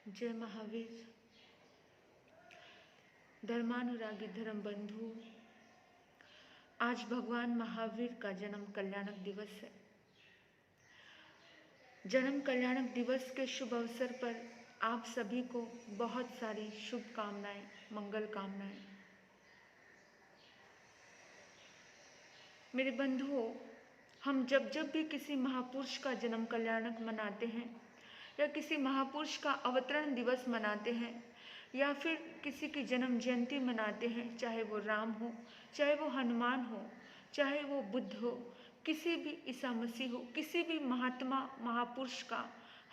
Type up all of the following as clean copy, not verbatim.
जय महावीर। धर्मानुरागी धर्म बंधु, आज भगवान महावीर का जन्म कल्याणक दिवस है। जन्म कल्याणक दिवस के शुभ अवसर पर आप सभी को बहुत सारी शुभकामनाएं, मंगल कामनाएं। मेरे बंधुओं, हम जब जब भी किसी महापुरुष का जन्म कल्याणक मनाते हैं या किसी महापुरुष का अवतरण दिवस मनाते हैं या फिर किसी की जन्म जयंती मनाते हैं, चाहे वो राम हो, चाहे वो हनुमान हो, चाहे वो बुद्ध हो, किसी भी ईसा मसीह हो, किसी भी महात्मा महापुरुष का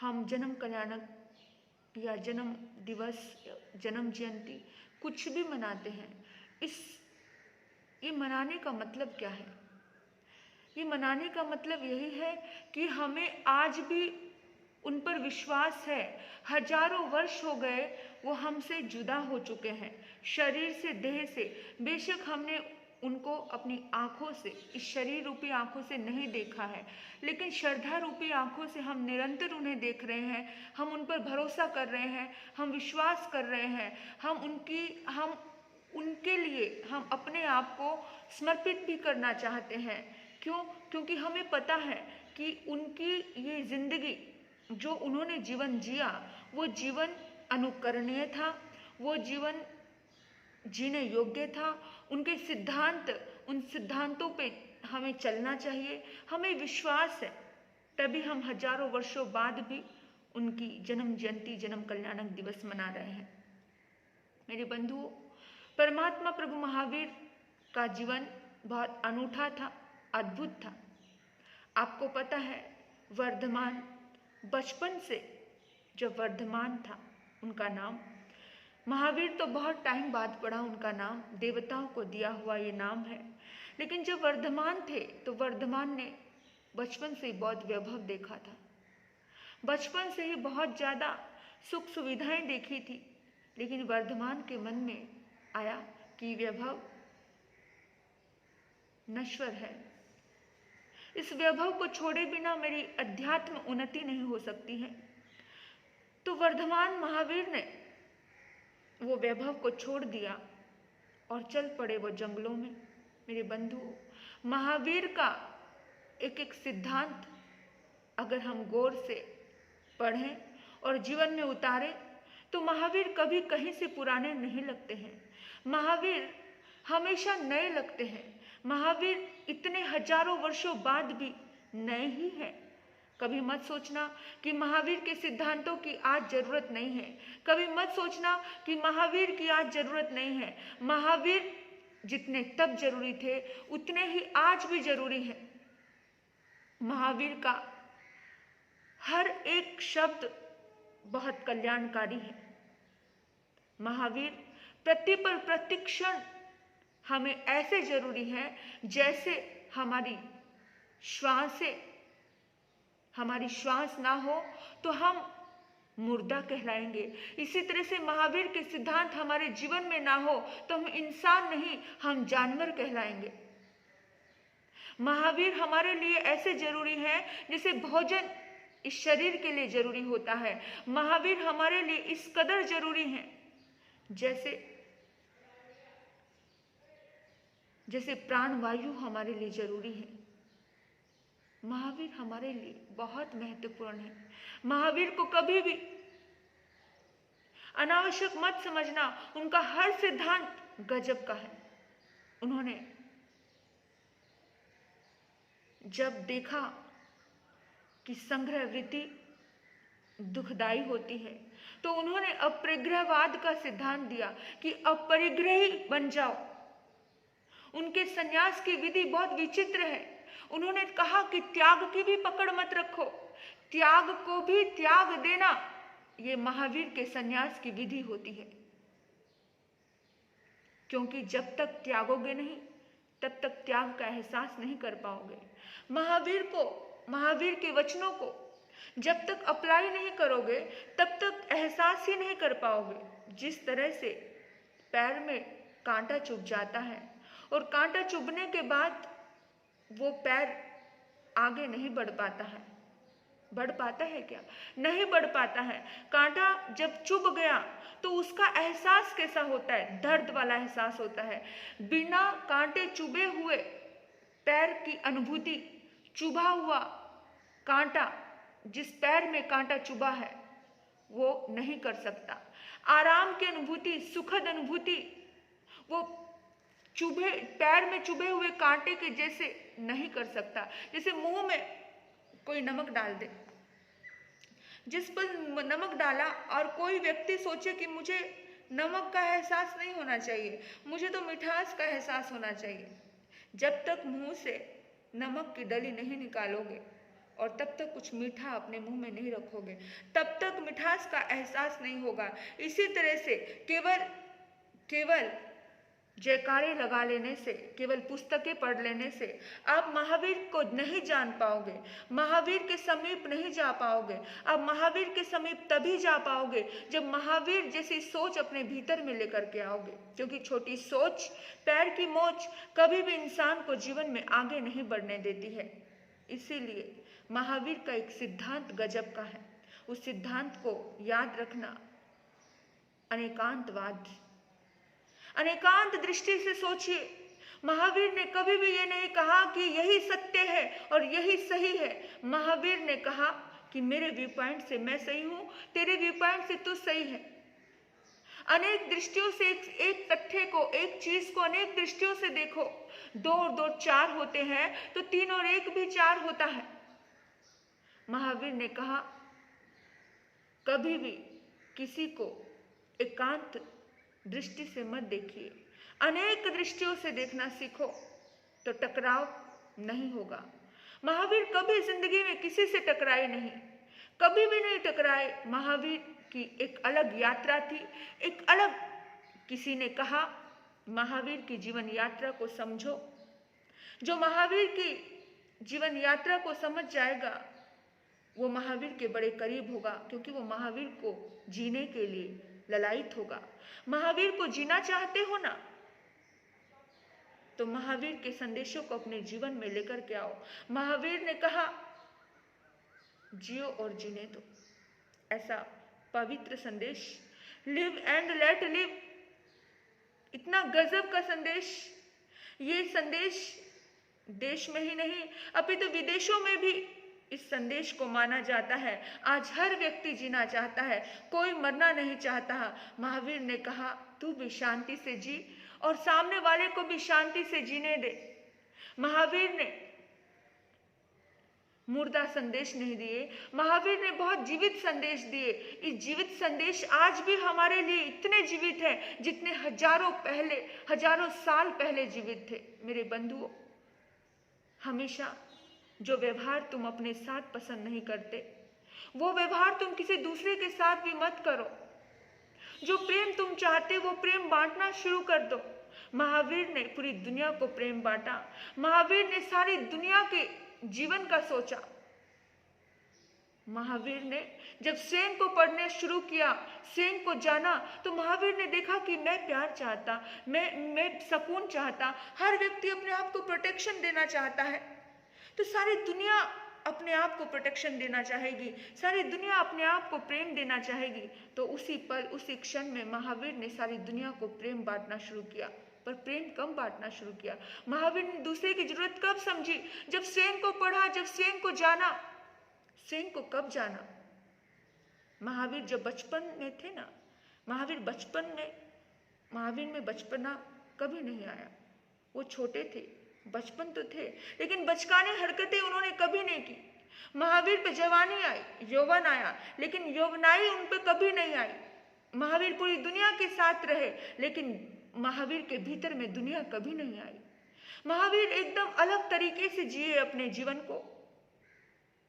हम जन्म कल्याणक या जन्म दिवस, जन्म जयंती कुछ भी मनाते हैं। ये मनाने का मतलब क्या है? ये मनाने का मतलब यही है कि हमें आज भी उन पर विश्वास है। हजारों वर्ष हो गए वो हमसे जुदा हो चुके हैं, शरीर से, देह से। बेशक हमने उनको अपनी आँखों से, इस शरीर रूपी आँखों से नहीं देखा है, लेकिन श्रद्धा रूपी आँखों से हम निरंतर उन्हें देख रहे हैं। हम उन पर भरोसा कर रहे हैं, हम विश्वास कर रहे हैं, हम उनके लिए हम अपने आप को समर्पित भी करना चाहते हैं। क्यों? क्योंकि हमें पता है कि उनकी ये जिंदगी, जो उन्होंने जीवन जिया, वो जीवन अनुकरणीय था, वो जीवन जीने योग्य था। उनके सिद्धांत, उन सिद्धांतों पे हमें चलना चाहिए, हमें विश्वास है। तभी हम हजारों वर्षों बाद भी उनकी जन्म जयंती, जन्म कल्याणक दिवस मना रहे हैं। मेरे बंधुओं, परमात्मा प्रभु महावीर का जीवन बहुत अनूठा था, अद्भुत था। आपको पता है, वर्धमान, बचपन से जब वर्धमान था, उनका नाम महावीर तो बहुत टाइम बाद पड़ा, उनका नाम देवताओं को दिया हुआ ये नाम है। लेकिन जब वर्धमान थे तो वर्धमान ने बचपन से ही बहुत वैभव देखा था, बचपन से ही बहुत ज़्यादा सुख सुविधाएं देखी थी। लेकिन वर्धमान के मन में आया कि वैभव नश्वर है, इस वैभव को छोड़े बिना मेरी अध्यात्म उन्नति नहीं हो सकती है। तो वर्धमान महावीर ने वो वैभव को छोड़ दिया और चल पड़े वो जंगलों में। मेरे बंधुओं, महावीर का एक एक सिद्धांत अगर हम गौर से पढ़ें और जीवन में उतारें तो महावीर कभी कहीं से पुराने नहीं लगते हैं। महावीर हमेशा नए लगते हैं। महावीर इतने हजारों वर्षों बाद भी नए ही हैं। कभी मत सोचना कि महावीर के सिद्धांतों की आज जरूरत नहीं है। कभी मत सोचना कि महावीर की आज जरूरत नहीं है। महावीर जितने तब जरूरी थे उतने ही आज भी जरूरी है। महावीर का हर एक शब्द बहुत कल्याणकारी है। महावीर प्रति क्षण हमें ऐसे जरूरी है जैसे हमारी श्वास ना हो तो हम मुर्दा कहलाएंगे। इसी तरह से महावीर के सिद्धांत हमारे जीवन में ना हो तो हम इंसान नहीं, हम जानवर कहलाएंगे। महावीर हमारे लिए ऐसे जरूरी है जैसे भोजन इस शरीर के लिए जरूरी होता है। महावीर हमारे लिए इस कदर जरूरी है जैसे प्राणवायु हमारे लिए जरूरी है। महावीर हमारे लिए बहुत महत्वपूर्ण है। महावीर को कभी भी अनावश्यक मत समझना, उनका हर सिद्धांत गजब का है। उन्होंने जब देखा कि संग्रह वृत्ति दुखदाई होती है तो उन्होंने अपरिग्रहवाद का सिद्धांत दिया कि अपरिग्रही बन जाओ। उनके सन्यास की विधि बहुत विचित्र है। उन्होंने कहा कि त्याग की भी पकड़ मत रखो, त्याग को भी त्याग देना, ये महावीर के सन्यास की विधि होती है। क्योंकि जब तक त्यागोगे नहीं तब तक त्याग का एहसास नहीं कर पाओगे। महावीर के वचनों को जब तक अप्लाई नहीं करोगे तब तक एहसास ही नहीं कर पाओगे। जिस तरह से पैर में कांटा चुभ जाता है और कांटा चुभने के बाद वो पैर आगे नहीं बढ़ पाता है, बढ़ पाता है क्या? नहीं बढ़ पाता है। कांटा जब चुभ गया तो उसका एहसास कैसा होता है? दर्द वाला एहसास होता है। बिना कांटे चुभे हुए पैर की अनुभूति, चुभा हुआ कांटा, जिस पैर में कांटा चुभा है वो नहीं कर सकता। आराम की अनुभूति, सुखद अनुभूति वो चुभे पैर में चुभे हुए कांटे के जैसे नहीं कर सकता। जैसे मुंह में कोई नमक डाल दे, जिस पर नमक डाला और कोई व्यक्ति सोचे कि मुझे नमक का एहसास नहीं होना चाहिए, मुझे तो मिठास का एहसास होना चाहिए। जब तक मुंह से नमक की डली नहीं निकालोगे और तब तक कुछ मीठा अपने मुंह में नहीं रखोगे, तब तक मिठास का एहसास नहीं होगा। इसी तरह से केवल जयकारे लगा लेने से, केवल पुस्तकें पढ़ लेने से आप महावीर को नहीं जान पाओगे, महावीर के समीप नहीं जा पाओगे। आप महावीर के समीप तभी जा पाओगे जब महावीर जैसी सोच अपने भीतर में लेकर के आओगे, क्योंकि छोटी सोच, पैर की मोच कभी भी इंसान को जीवन में आगे नहीं बढ़ने देती है। इसीलिए महावीर का एक सिद्धांत गजब का है। उस सिद्धांत को याद रखना, अनेकांतवाद। अनेकांत दृष्टि से सोचिए। महावीर ने कभी भी ये नहीं कहा कि यही सत्य है और यही सही है। महावीर ने कहा कि मेरे व्यू पॉइंट से मैं सही हूं, तेरे व्यू पॉइंट से तू सही है। अनेक दृष्टियों से एक तथ्य को, एक चीज को अनेक दृष्टियों से देखो। 2 और 2 4 होते हैं तो 3 और 1 भी 4 होता है। महावीर ने कहा कभी भी किसी को एकांत दृष्टि से मत देखिए, अनेक दृष्टियों से देखना सीखो तो टकराव नहीं होगा। महावीर कभी जिंदगी में किसी से टकराए नहीं, कभी भी नहीं टकराए। महावीर की एक अलग यात्रा थी, एक अलग। किसी ने कहा महावीर की जीवन यात्रा को समझो। जो महावीर की जीवन यात्रा को समझ जाएगा वो महावीर के बड़े करीब होगा, क्योंकि वो महावीर को जीने के लिए ललायित होगा। महावीर को जीना चाहते हो ना, तो महावीर के संदेशों को अपने जीवन में लेकर के आओ। महावीर ने कहा जियो और जीने दो, ऐसा पवित्र संदेश, लिव एंड लेट लिव, इतना गजब का संदेश। ये संदेश देश में ही नहीं अपितु विदेशों में भी इस संदेश को माना जाता है। आज हर व्यक्ति जीना चाहता है, कोई मरना नहीं चाहता। महावीर ने कहा तू भी शांति से जी और सामने वाले को भी शांति से जीने दे। महावीर ने मुर्दा संदेश नहीं दिए, महावीर ने बहुत जीवित संदेश दिए। इस जीवित संदेश आज भी हमारे लिए इतने जीवित है जितने हजारों साल पहले जीवित थे। मेरे बंधुओं, हमेशा जो व्यवहार तुम अपने साथ पसंद नहीं करते, वो व्यवहार तुम किसी दूसरे के साथ भी मत करो। जो प्रेम तुम चाहते वो प्रेम बांटना शुरू कर दो। महावीर ने पूरी दुनिया को प्रेम बांटा। महावीर ने सारी दुनिया के जीवन का सोचा। महावीर ने जब सेन को पढ़ने शुरू किया, सेन को जाना, तो महावीर ने देखा कि मैं प्यार चाहता, मैं सुकून चाहता। हर व्यक्ति अपने आप को प्रोटेक्शन देना चाहता है, तो सारी दुनिया अपने आप को प्रोटेक्शन देना चाहेगी, सारी दुनिया अपने आप को प्रेम देना चाहेगी। तो उसी पल, उसी क्षण में महावीर ने सारी दुनिया को प्रेम बांटना शुरू किया। पर प्रेम कम बांटना शुरू किया। महावीर ने दूसरे की जरूरत कब समझी? जब सेन को पढ़ा, जब सेन को जाना। सेन को कब जाना? महावीर जब बचपन में थे ना, महावीर में बचपना कभी नहीं आया। वो छोटे थे, बचपन तो थे, लेकिन बचकाने हरकतें उन्होंने कभी नहीं की। महावीर पे जवानी आई, यौवन आया, लेकिन यौवनाई उन पे कभी नहीं आई। महावीर पूरी दुनिया के साथ रहे, लेकिन महावीर के भीतर में दुनिया कभी नहीं आई। महावीर एकदम अलग तरीके से जिए अपने जीवन को।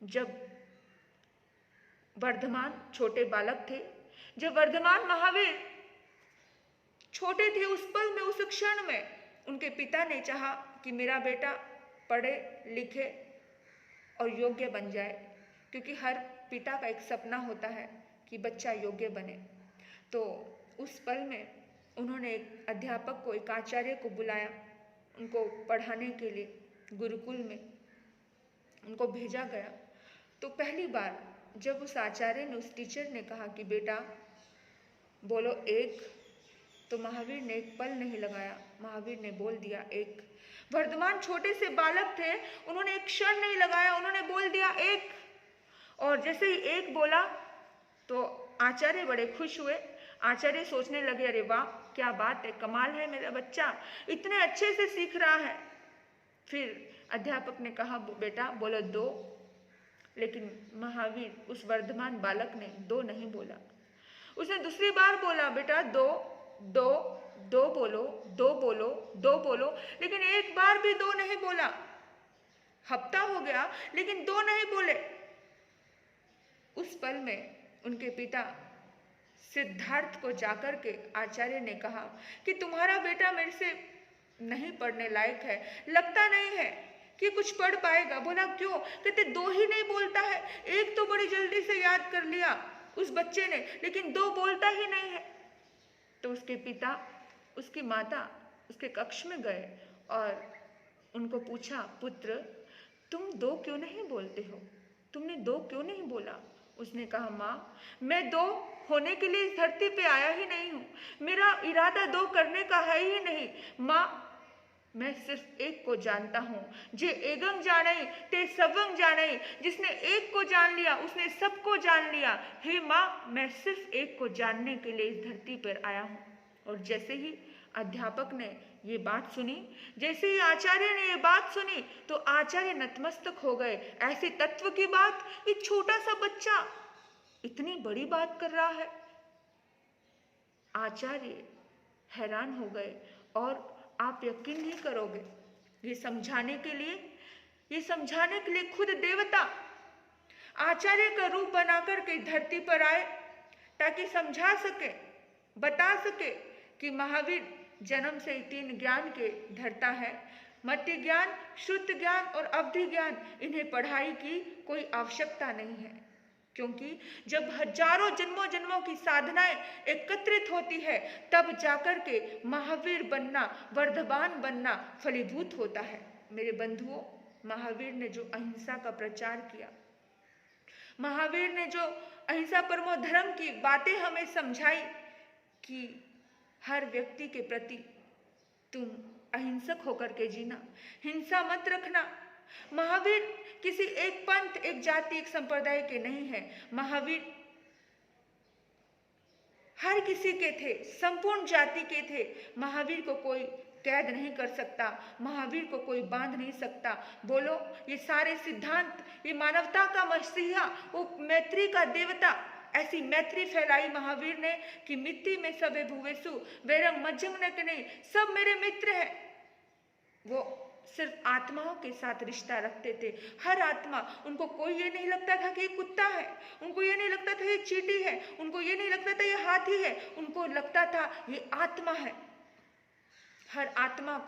जब वर्धमान छोटे बालक थे, जब वर्धमान महावीर छोटे थे, उस पल में, उस क्षण में उनके पिता ने चाहा कि मेरा बेटा पढ़े लिखे और योग्य बन जाए, क्योंकि हर पिता का एक सपना होता है कि बच्चा योग्य बने। तो उस पल में उन्होंने एक अध्यापक को, एक आचार्य को बुलाया, उनको पढ़ाने के लिए गुरुकुल में उनको भेजा गया। तो पहली बार जब उस आचार्य ने, उस टीचर ने कहा कि बेटा बोलो एक, तो महावीर ने एक पल नहीं लगाया, महावीर ने बोल दिया एक। वर्धमान छोटे से बालक थे, उन्होंने एक क्षण नहीं लगाया, उन्होंने बोल दिया एक। और जैसे ही एक बोला तो आचार्य बड़े खुश हुए। आचार्य सोचने लगे, अरे वाह क्या बात है, कमाल है, मेरा बच्चा इतने अच्छे से सीख रहा है। फिर अध्यापक ने कहा बेटा बोलो दो, लेकिन महावीर उस वर्धमान बालक ने दो नहीं बोला। उसने दूसरी बार बोला बेटा दो दो दो बोलो, दो बोलो, दो बोलो, लेकिन एक बार भी दो नहीं बोला। हफ्ता हो गया लेकिन दो नहीं बोले। उस पल में उनके पिता सिद्धार्थ को जाकर के आचार्य ने कहा कि तुम्हारा बेटा मेरे से नहीं पढ़ने लायक है, लगता नहीं है कि कुछ पढ़ पाएगा। बोला क्यों? कहते दो ही नहीं बोलता है, एक तो बड़ी जल्दी से याद कर लिया उस बच्चे ने, लेकिन दो बोलता ही नहीं है। तो उसके पिता, उसकी माता उसके कक्ष में गए और उनको पूछा, पुत्र तुम दो क्यों नहीं बोलते हो, तुमने दो क्यों नहीं बोला? उसने कहा माँ, मैं दो होने के लिए इस धरती पे आया ही नहीं हूँ, मेरा इरादा दो करने का है ही नहीं। माँ, मैं सिर्फ एक को जानता हूँ, जे एगं जाने ते सबं जाने, जिसने एक को जान लिया उसने सबको जान लिया। हे माँ, मैं सिर्फ एक को जानने के लिए इस धरती पर आया हूँ। और जैसे ही अध्यापक ने ये बात सुनी, जैसे ही आचार्य ने ये बात सुनी, तो आचार्य नतमस्तक हो गए। ऐसे तत्व की बात एक छोटा सा बच्चा इतनी बड़ी बात कर रहा है। आचार्य हैरान हो गए और आप यकीन नहीं करोगे, ये समझाने के लिए खुद देवता आचार्य का रूप बनाकर के धरती पर आए, ताकि समझा सके, बता सके कि महावीर जन्म से ही तीन ज्ञान के धरता है, मति ज्ञान, श्रुत ज्ञान और अवधि ज्ञान। इन्हें पढ़ाई की कोई आवश्यकता नहीं है, क्योंकि जब हजारों जन्मों जन्मों की साधनाएं एकत्रित होती है, तब जाकर के महावीर बनना, वर्धमान बनना फलीभूत होता है। मेरे बंधुओं, महावीर ने जो अहिंसा का प्रचार किया, महावीर ने जो अहिंसा परमो धर्म की बातें हमें समझाई कि हर व्यक्ति के प्रति तुम अहिंसक होकर के जीना, हिंसा मत रखना। महावीर किसी एक पंथ, एक जाति, एक संप्रदाय के नहीं है। महावीर हर किसी के थे, संपूर्ण जाति के थे। महावीर को कोई कैद नहीं कर सकता, महावीर को कोई बांध नहीं सकता। बोलो, ये सारे सिद्धांत, ये मानवता का मसीहा, वो मैत्री का देवता, ऐसी मैत्री फैलाई महावीर ने कि मिट्टी में सबे भुवेसु वैरंग मज्जंग न नहीं, सब मेरे मित्र हैं। वो सिर्फ आत्माओं के साथ रिश्ता रखते थे। हर आत्मा, उनको कोई ये नहीं लगता था कि ये कुत्ता है, उनको ये नहीं लगता था ये चींटी है, उनको ये नहीं लगता था ये हाथी है, उनको लगता था ये आत्मा है। हर आत्मा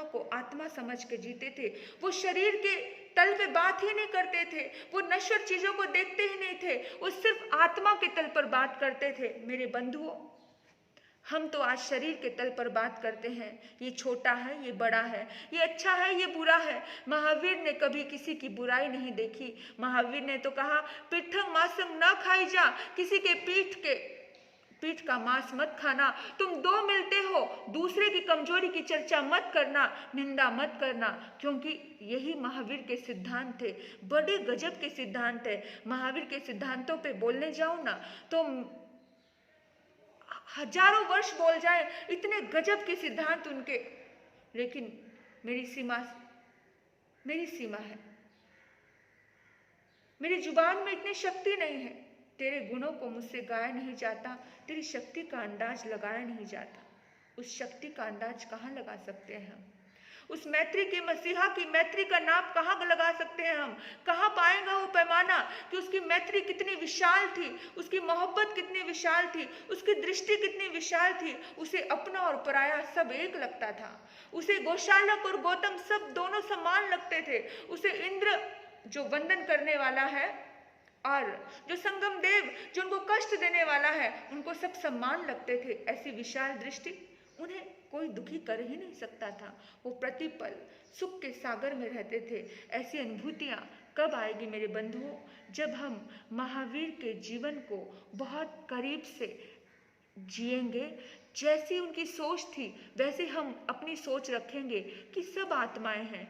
को आत्मा समझ के जीते थे। वो शरीर के तल पे बात ही नहीं करते थे, वो नश्वर चीजों को देखते ही नहीं थे, वो सिर्फ आत्मा के तल पर बात करते थे। मेरे बंधुओं, हम तो आज शरीर के तल पर बात करते हैं, ये छोटा है, ये बड़ा है, ये अच्छा है, ये बुरा है। महावीर ने कभी किसी की बुराई नहीं देखी। महावीर ने तो कहा, पीठंग मांसंग न खाई जा, किसी के पीठ का मांस मत खाना। तुम दो मिलते हो, दूसरे की कमजोरी की चर्चा मत करना, निंदा मत करना, क्योंकि यही महावीर के सिद्धांत थे। बड़े गजब के सिद्धांत है। महावीर के सिद्धांतों पे बोलने जाऊं ना तो हजारों वर्ष बोल जाए, इतने गजब के सिद्धांत उनके। लेकिन मेरी सीमा है, मेरी जुबान में इतनी शक्ति नहीं है। तेरे गुणों को मुझसे गाया नहीं जाता, तेरी शक्ति का अंदाज लगाया नहीं जाता। उस शक्ति का अंदाज कहाँ लगा सकते हैं हम? उस मैत्री के मसीहा की मैत्री का नाप कहाँ लगा सकते हैं हम? कहाँ पाएगा वो पैमाना कि उसकी मैत्री कितनी विशाल थी, उसकी मोहब्बत कितनी विशाल थी, उसकी दृष्टि कितनी विशाल थी। उसे अपना और पराया सब एक लगता था। उसे गोशालक और गौतम सब दोनों समान लगते थे। उसे इंद्र जो वंदन करने वाला है और जो संगम देव जो उनको कष्ट देने वाला है, उनको सब सम्मान लगते थे। ऐसी विशाल दृष्टि, उन्हें कोई दुखी कर ही नहीं सकता था। वो प्रतिपल सुख के सागर में रहते थे। ऐसी अनुभूतियाँ कब आएगी मेरे बंधुओं? जब हम महावीर के जीवन को बहुत करीब से जिएंगे। जैसी उनकी सोच थी वैसे हम अपनी सोच रखेंगे कि सब आत्माएं हैं,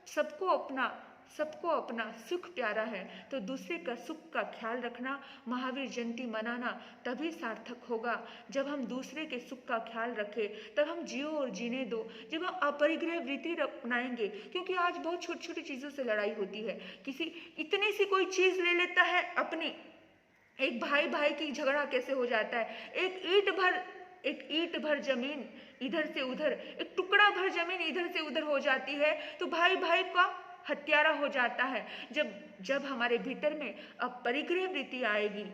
सबको अपना सुख प्यारा है, तो दूसरे का सुख का ख्याल रखना, महावीर जयंती मनाना तभी सार्थक होगा जब हम दूसरे के सुख का ख्याल रखें, तब हम जियो और जीने दो। जब हम अपरिग्रह वृत्ति अपनाएंगे, क्योंकि आज बहुत छोटी छोटी चीज़ों से लड़ाई होती है। किसी इतनी सी कोई चीज़ ले लेता है अपनी, एक भाई भाई की झगड़ा कैसे हो जाता है, एक ईंट भर जमीन इधर से उधर, एक टुकड़ा भर जमीन इधर से उधर हो जाती है तो भाई भाई का हत्यारा हो जाता है। जब हमारे भीतर में अपरिग्रह वृत्ति आएगी,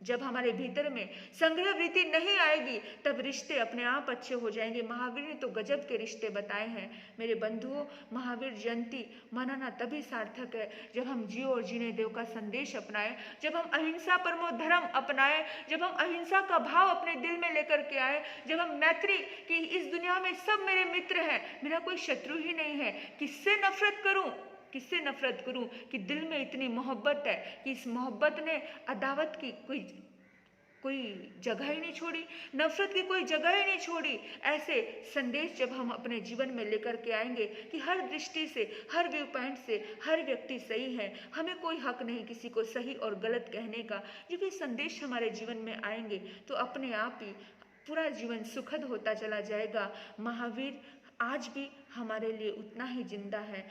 जब हमारे भीतर में संग्रह वृत्ति नहीं आएगी, तब रिश्ते अपने आप अच्छे हो जाएंगे। महावीर ने तो गजब के रिश्ते बताए हैं मेरे बंधुओं। महावीर जयंती मनाना तभी सार्थक है जब हम जियो और जीने देव का संदेश अपनाएं, जब हम अहिंसा परमो धर्म अपनाएं, जब हम अहिंसा का भाव अपने दिल में लेकर के आए, जब हम मैत्री की इस दुनिया में सब मेरे मित्र हैं, मेरा कोई शत्रु ही नहीं है, किससे नफरत करूं कि दिल में इतनी मोहब्बत है कि इस मोहब्बत ने अदावत की कोई जगह ही नहीं छोड़ी, नफरत की कोई जगह ही नहीं छोड़ी। ऐसे संदेश जब हम अपने जीवन में लेकर के आएंगे कि हर दृष्टि से, हर व्यू पॉइंट से हर व्यक्ति सही है, हमें कोई हक नहीं किसी को सही और गलत कहने का, जब ये संदेश हमारे जीवन में आएंगे तो अपने आप ही पूरा जीवन सुखद होता चला जाएगा। महावीर आज भी हमारे लिए उतना ही जिंदा है,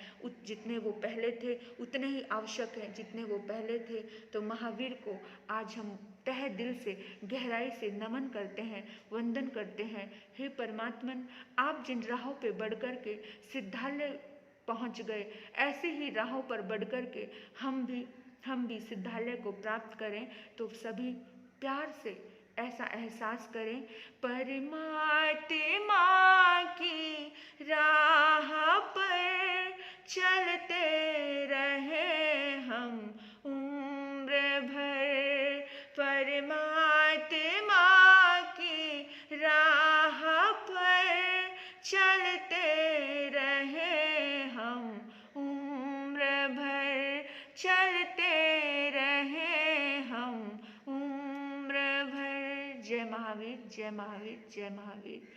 जितने वो पहले थे उतने ही आवश्यक हैं जितने वो पहले थे। तो महावीर को आज हम तहे दिल से गहराई से नमन करते हैं, वंदन करते हैं। हे परमात्मन, आप जिन राहों पे बढ़ कर के सिद्धालय पहुंच गए, ऐसे ही राहों पर बढ़ कर के हम भी सिद्धालय को प्राप्त करें। तो सभी प्यार से ऐसा एहसास करें, परमात्मा की राह पर चलते रहे हम उम्र भर, परमात्मा की राह पर चलते रहे हम उम्र भर, चलते रहे हम उम्र भर। जय महावीर, जय महावीर, जय महावीर।